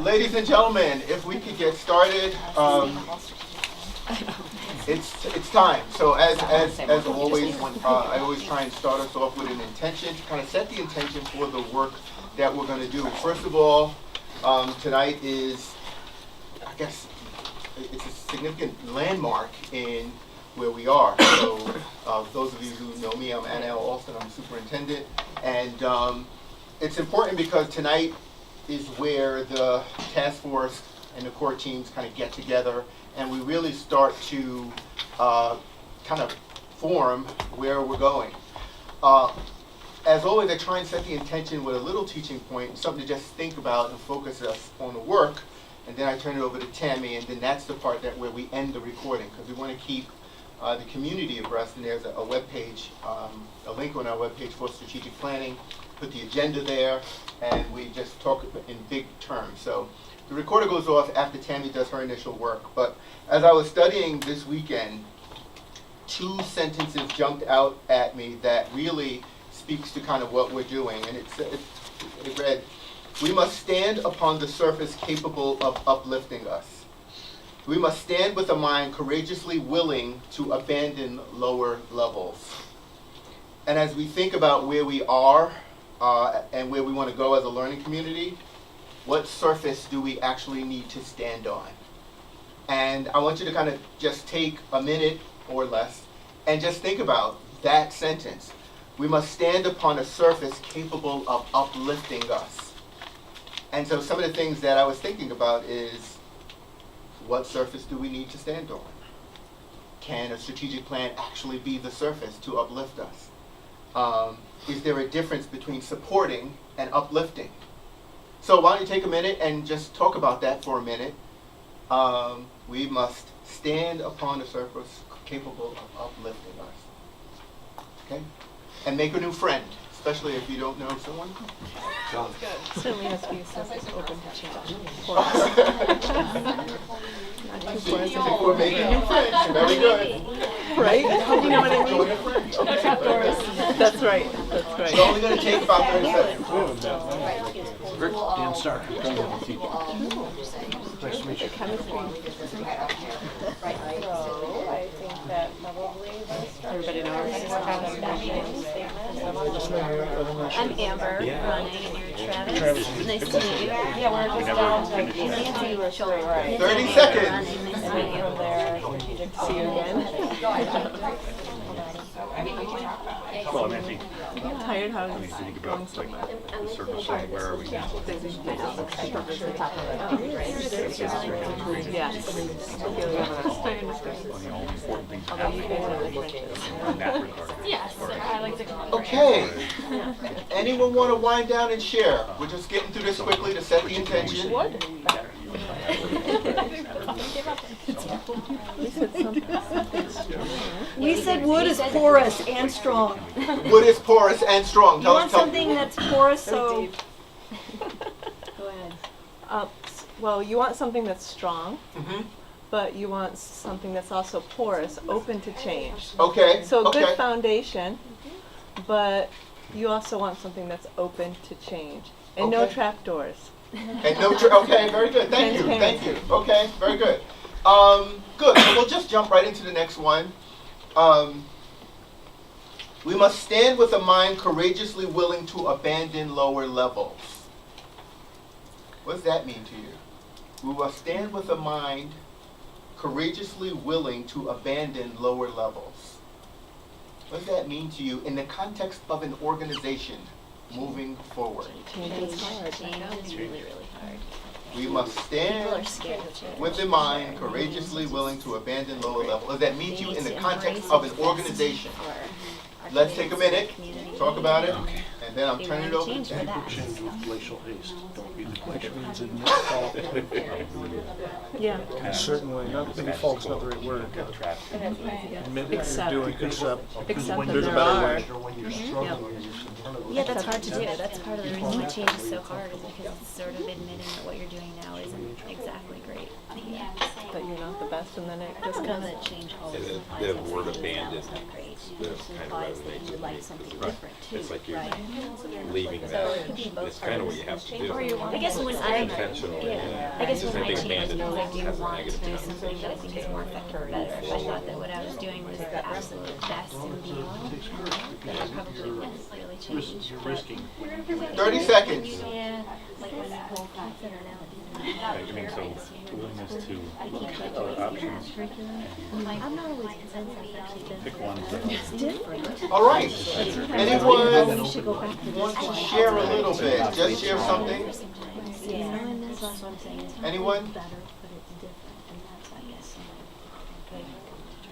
Ladies and gentlemen, if we could get started, it's time. So as always, I always try and start us off with an intention to kind of set the intention for the work that we're going to do. First of all, tonight is, I guess, it's a significant landmark in where we are. So those of you who know me, I'm Anna L. Alston, I'm superintendent, and it's important because tonight is where the task force and the core teams kind of get together and we really start to kind of form where we're going. As always, I try and set the intention with a little teaching point, something to just think about and focus us on the work, and then I turn it over to Tammy, and then that's the part where we end the recording, because we want to keep the community abreast, and there's a web page, a link on our web page for strategic planning, put the agenda there, and we just talk in big terms. So the recorder goes off after Tammy does her initial work, but as I was studying this weekend, two sentences jumped out at me that really speaks to kind of what we're doing, and it read, "We must stand upon the surface capable of uplifting us. We must stand with a mind courageously willing to abandon lower levels." And as we think about where we are and where we want to go as a learning community, what surface do we actually need to stand on? And I want you to kind of just take a minute or less and just think about that sentence. We must stand upon a surface capable of uplifting us. And so some of the things that I was thinking about is, what surface do we need to stand on? Can a strategic plan actually be the surface to uplift us? Is there a difference between supporting and uplifting? So why don't you take a minute and just talk about that for a minute. We must stand upon a surface capable of uplifting us. Okay? And make a new friend, especially if you don't know someone. John. Certainly has to be a surface open to change. Not too porous. We're making new friends. Very good. Right? You know what I mean? No trapdoors. That's right. That's right. It's only going to take about 30 seconds. Rick, Dan Stark. Nice to meet you. Chemistry. So, I think that probably everybody knows. I'm Amber, Ronnie, and you're Travis. Nice to meet you. Yeah, we're just down to Nancy, we're shoulder right. 30 seconds. Nice to meet you. Strategic to see you again. Well, I think I'm tired how when you it's think going about so much. the surface of where are we now? Yes. One of the only important things that happen in that regard. Yes, I like to Okay. Anyone want to wind down and share? We're just getting through this quickly to set the intention. We said wood is porous and strong. Wood is porous and strong. You want something that's porous, so Go ahead. Well, you want something that's strong, Mhm. but you want something that's also porous, open to change. Okay. So a okay. good foundation, but you also want something that's open to change. And no Okay. trapdoors. And no okay, very good. Thank you. Thank you. Transparency. Okay, very good. Good. So we'll just jump right into the next one. We must stand with a mind courageously willing to abandon lower levels. What does that mean to you? We must stand with a mind courageously willing to abandon lower levels. What does that mean to you in the context of an organization moving forward? Change is hard. Change is really, really hard. We must People stand are scared of change. with a mind courageously willing to abandon lower levels. What does that mean to you in the context of an organization? Let's take a minute, talk about it, and then I'm turning it over to Tim. Tim. Glacial haste. Don't be the Which glacial. means admit fault. Yeah. In a certain way, not maybe fault's not the right word. Admit what you're Accept. doing, accept. Accept that There's a there better are. way. Yeah, that's hard to do. That's part of the reason why change is so hard, is because it's sort of admitting that what you're doing now isn't exactly great. But you're not the best, and then it I just don't know kind that of change always And implies the that word something now abandon is not great. the It kind of implies that resonates you with like me, something 'cause different too, it's like you're right? leaving that. It's kind of what you have to do. I guess when Intentionally. I guess Just when I think change abandoned things, I do has a want to negative do tone. something that I think is more effective or better. If I thought that what I was doing was the absolute best and be all, then I probably wouldn't really change. You're risking. 30 seconds. Yeah. I mean, so willingness to look at other options, I'm not always pick ones that All right. Anyone We should go back to want to share a little bit? Just share something. Anyone?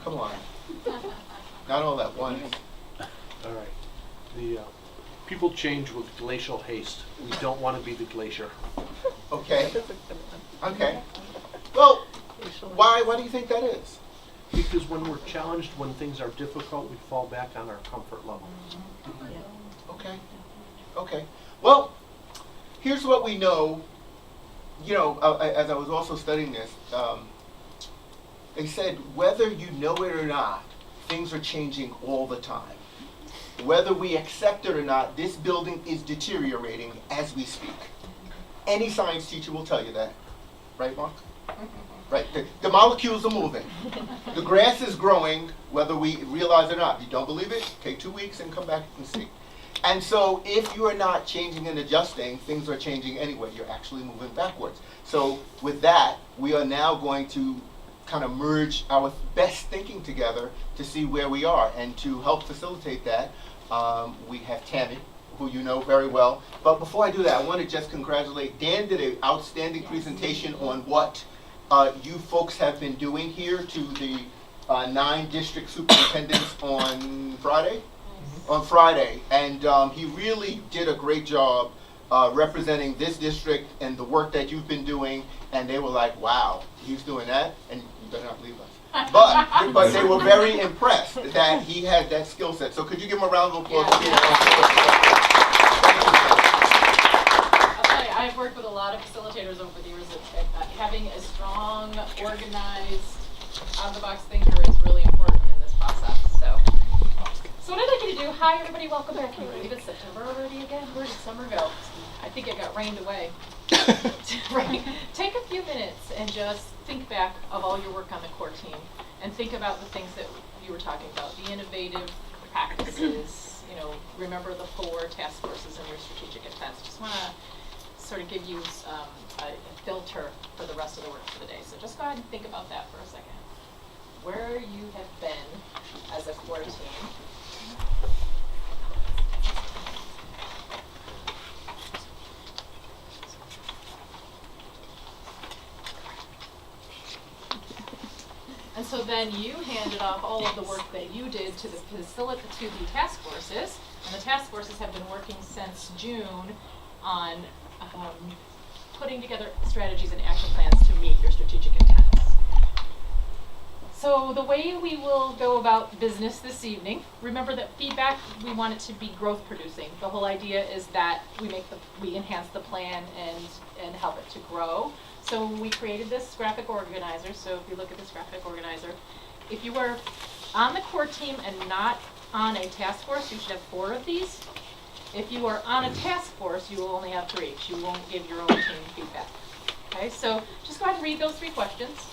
Come on. Not all at once. All right. The people change with glacial haste. We don't want to be the glacier. Okay. Okay. Well, why do you think that is? Because when we're challenged, when things are difficult, we fall back on our comfort level. Okay. Okay. Well, here's what we know. You know, as I was also studying this, they said whether you know it or not, things are changing all the time. Whether we accept it or not, this building is deteriorating as we speak. Any science teacher will tell you that. Right, Mark? Right? The molecules are moving. The grass is growing, whether we realize it or not. If you don't believe it, take 2 weeks and come back and see. And so if you are not changing and adjusting, things are changing anyway. You're actually moving backwards. So with that, we are now going to kind of merge our best thinking together to see where we are. And to help facilitate that, we have Tammy, who you know very well. But before I do that, I want to just congratulate Dan. Did an outstanding presentation on what you folks have been doing here to the 9 district superintendents on Friday. On Friday, and he really did a great job representing this district and the work that you've been doing. And they were like, "Wow, he's doing that," and you better not leave us. But they were very impressed that he had that skill set. So could you give him a round of applause? Yeah. I'll tell you, I've worked with a lot of facilitators over the years. Having a strong, organized, out-of-the-box thinker is really important in this process. So what I'd like you to do, hi everybody, welcome back. Can you believe it's September already again? Where did summer go? I think it got rained away. Right. Take a few minutes and just think back of all your work on the core team and think about the things that you were talking about, the innovative practices, you know, remember the 4 task forces in your strategic intent. Just want to sort of give you a filter for the rest of the work for the day. So just go ahead and think about that for a second. Where you have been as a core team. And so then you handed off all of the work that you did to the task forces, and the task forces have been working since June on putting together strategies and action plans to meet your strategic intents. So the way we will go about business this evening, remember that feedback, we want it to be growth producing. The whole idea is that we enhance the plan and help it to grow. So we created this graphic organizer. So if you look at this graphic organizer, if you were on the core team and not on a task force, you should have 4 of these. If you are on a task force, you will only have 3. You won't give your own team feedback. Okay, so just go ahead and read those 3 questions.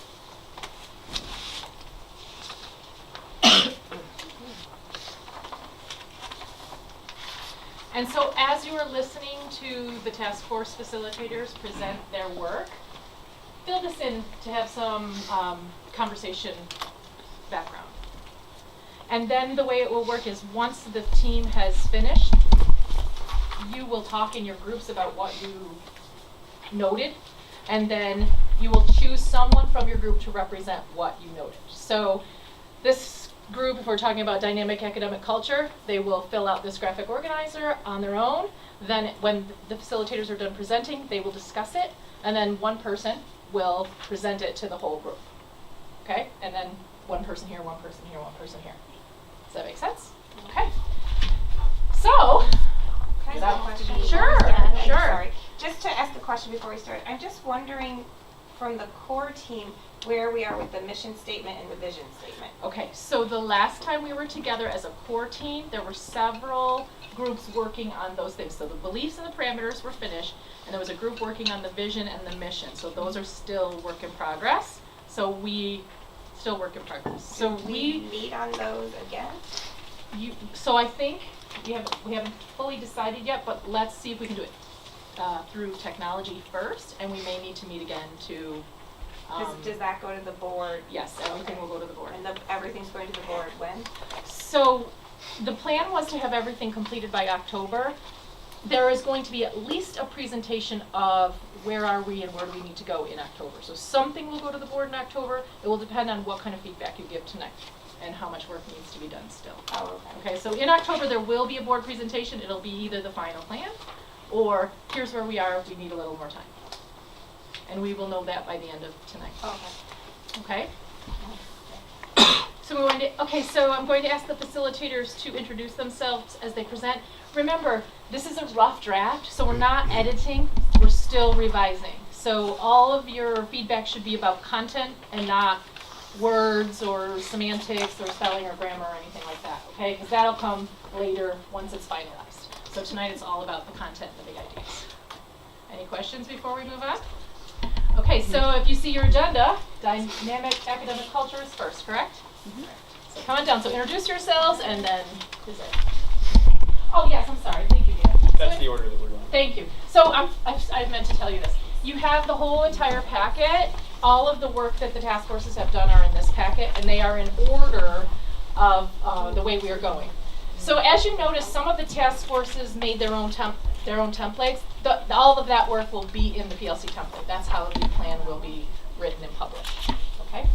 And so as you are listening to the task force facilitators present their work, fill this in to have some conversation background. And then the way it will work is once the team has finished, you will talk in your groups about what you noted, and then you will choose someone from your group to represent what you noted. So this group, if we're talking about dynamic academic culture, they will fill out this graphic organizer on their own. Then when the facilitators are done presenting, they will discuss it, and then one person will present it to the whole group. Okay? And then one person here, one person here, one person here. Does that make sense? Okay. So, Can I ask a question? Sure, Yeah, sure. Sorry. Just to ask the question before we start, I'm just wondering, from the core team where we are with the mission statement and the vision statement. Okay, so the last time we were together as a core team, there were several groups working on those things. So the beliefs and the parameters were finished, and there was a group working on the vision and the mission. So those are still work in progress. So we still work in progress. So we meet on those again. So I think we haven't fully decided yet, but let's see if we can do it through technology first, and we may need to meet again to. Does that go to the board? Yes, everything will go to the board. And everything's going to the board when? So the plan was to have everything completed by October. There is going to be at least a presentation of where are we and where do we need to go in October. So something will go to the board in October. It will depend on what kind of feedback you give tonight and how much work needs to be done still. Oh, okay. Okay, so in October there will be a board presentation. It'll be either the final plan or here's where we are, we need a little more time. And we will know that by the end of tonight. Okay. Okay? So I'm going to ask the facilitators to introduce themselves as they present. Remember, this is a rough draft, so we're not editing, we're still revising. So all of your feedback should be about content and not words or semantics or spelling or grammar or anything like that, okay? Because that'll come later once it's finalized. So tonight it's all about the content and the big ideas. Any questions before we move on? Okay, so if you see your agenda, dynamic academic culture is first, correct? Mm-hmm. So come on down. So introduce yourselves and then present. Oh yes, I'm sorry. Thank you, Dan. That's the order that we're going. Thank you. So I meant to tell you this. You have the whole entire packet. All of the work that the task forces have done are in this packet, and they are in order of the way we are going. So as you notice, some of the task forces made their own templates. All of that work will be in the PLC template. That's how the plan will be written and published. Okay?